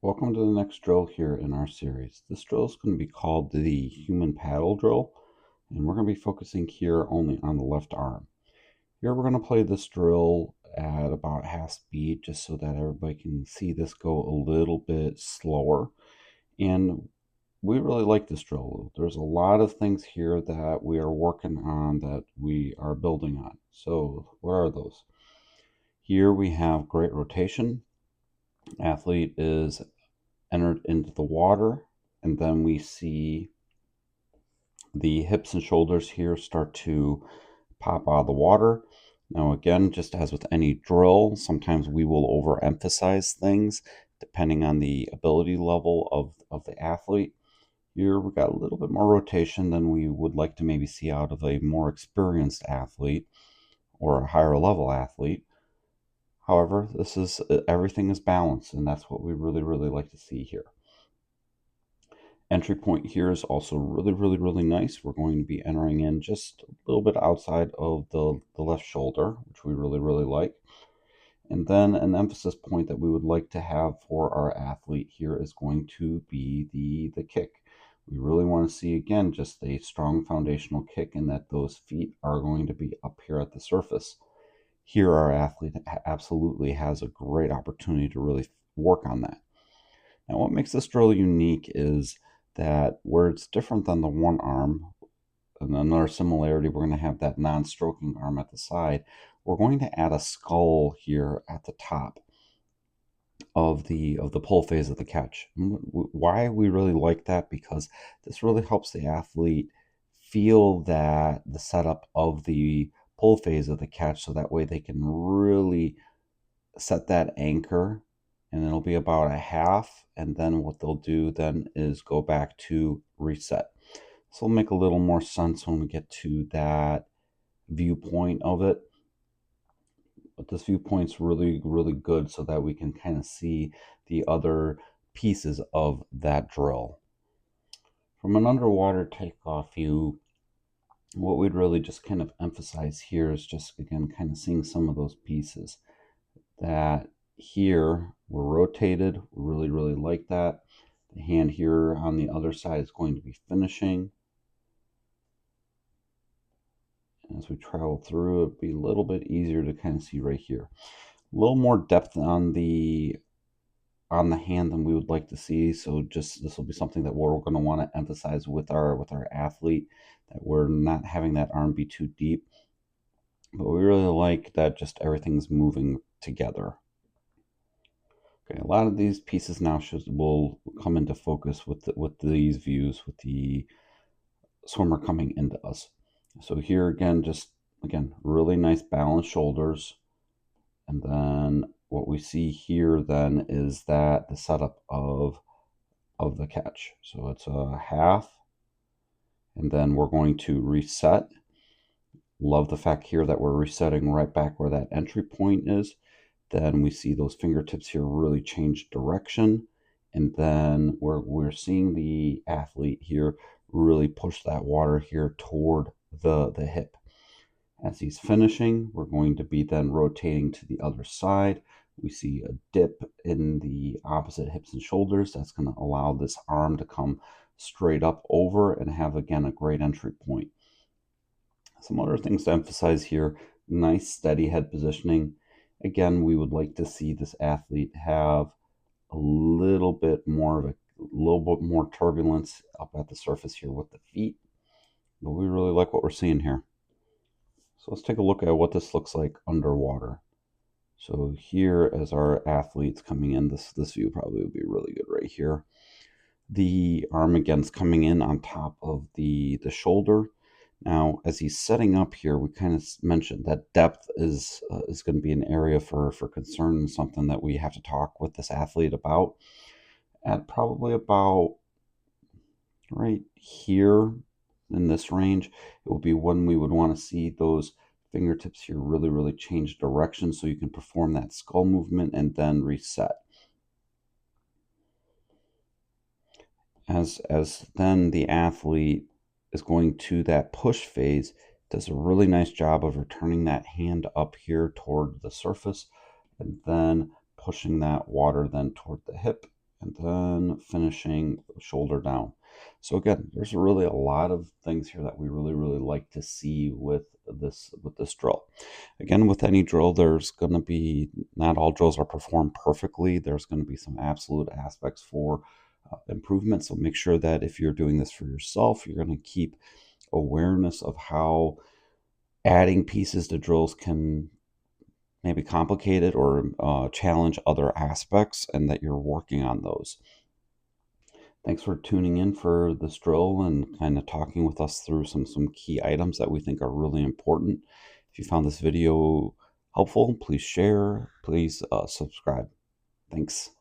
Welcome to the next drill here in our series. This drill is going to be called the human paddle drill, and we're going to be focusing here only on the left arm. Here we're going to play this drill at about half speed just so that everybody can see this go a little bit slower. And we really like this drill. There's a lot of things here that we are working on that we are building on. So what are those? Here we have great rotation. Athlete is entered into the water, and then we see the hips and shoulders here start to pop out of the water. Now again, just as with any drill, sometimes we will overemphasize things depending on the ability level of the athlete. Here we got a little bit more rotation than we would like to maybe see out of a more experienced athlete or a higher level athlete. However, this is everything is balanced, and that's what we really like to see here. Entry point here is also really nice. We're going to be entering in just a little bit outside of the left shoulder, which we really like. And then an emphasis point that we would like to have for our athlete here is going to be the kick. We really want to see, again, just a strong foundational kick, and that those feet are going to be up here at the surface. Here our athlete absolutely has a great opportunity to really work on that. Now what makes this drill unique is that where it's different than the one arm, and another similarity, we're going to have that non-stroking arm at the side. We're going to add a skull here at the top of the pull phase of the catch. Why we really like that? Because this really helps the athlete feel that the setup of the pull phase of the catch, so that way they can really set that anchor, and it'll be about a half, and then what they'll do then is go back to reset. So it'll make a little more sense when we get to that viewpoint of it. But this viewpoint's really good so that we can kind of see the other pieces of that drill. From an underwater takeoff view, what we'd really just kind of emphasize here is just, again, kind of seeing some of those pieces. That here we're rotated, we really like that. The hand here on the other side is going to be finishing. As we travel through, it'll be a little bit easier to kind of see right here. A little more depth on the hand than we would like to see. So just this will be something that we're going to want to emphasize with our athlete, that we're not having that arm be too deep. But we really like that just everything's moving together. Okay, a lot of these pieces now will come into focus with these views, with the swimmer coming into us. So here again, really nice balanced shoulders. And then what we see here then is that the setup of the catch. So it's a half, and then we're going to reset. Love the fact here that we're resetting right back where that entry point is. Then we see those fingertips here really change direction, and then we're seeing the athlete here really push that water here toward the hip. As he's finishing, we're going to be then rotating to the other side. We see a dip in the opposite hips and shoulders. That's going to allow this arm to come straight up over and have, again, a great entry point. Some other things to emphasize here: nice steady head positioning. Again, we would like to see this athlete have a little bit more turbulence up at the surface here with the feet, but we really like what we're seeing here. So let's take a look at what this looks like underwater. So here, as our athlete's coming in, this view probably would be really good right here. The arm again is coming in on top of the shoulder. Now, as he's setting up here, we kind of mentioned that depth is going to be an area for concern, and something that we have to talk with this athlete about. At probably about right here in this range, it will be when we would want to see those fingertips here really change direction, so you can perform that skull movement and then reset. As then the athlete is going to that push phase, does a really nice job of returning that hand up here toward the surface, and then pushing that water then toward the hip, and then finishing shoulder down. So again, there's really a lot of things here that we really like to see with this drill. Again, with any drill, there's going to be, not all drills are performed perfectly. There's going to be some absolute aspects for improvement. So make sure that if you're doing this for yourself, you're going to keep awareness of how adding pieces to drills can maybe complicate it or challenge other aspects, and that you're working on those. Thanks for tuning in for this drill and kind of talking with us through some key items that we think are really important. If you found this video helpful, please share, please subscribe. Thanks.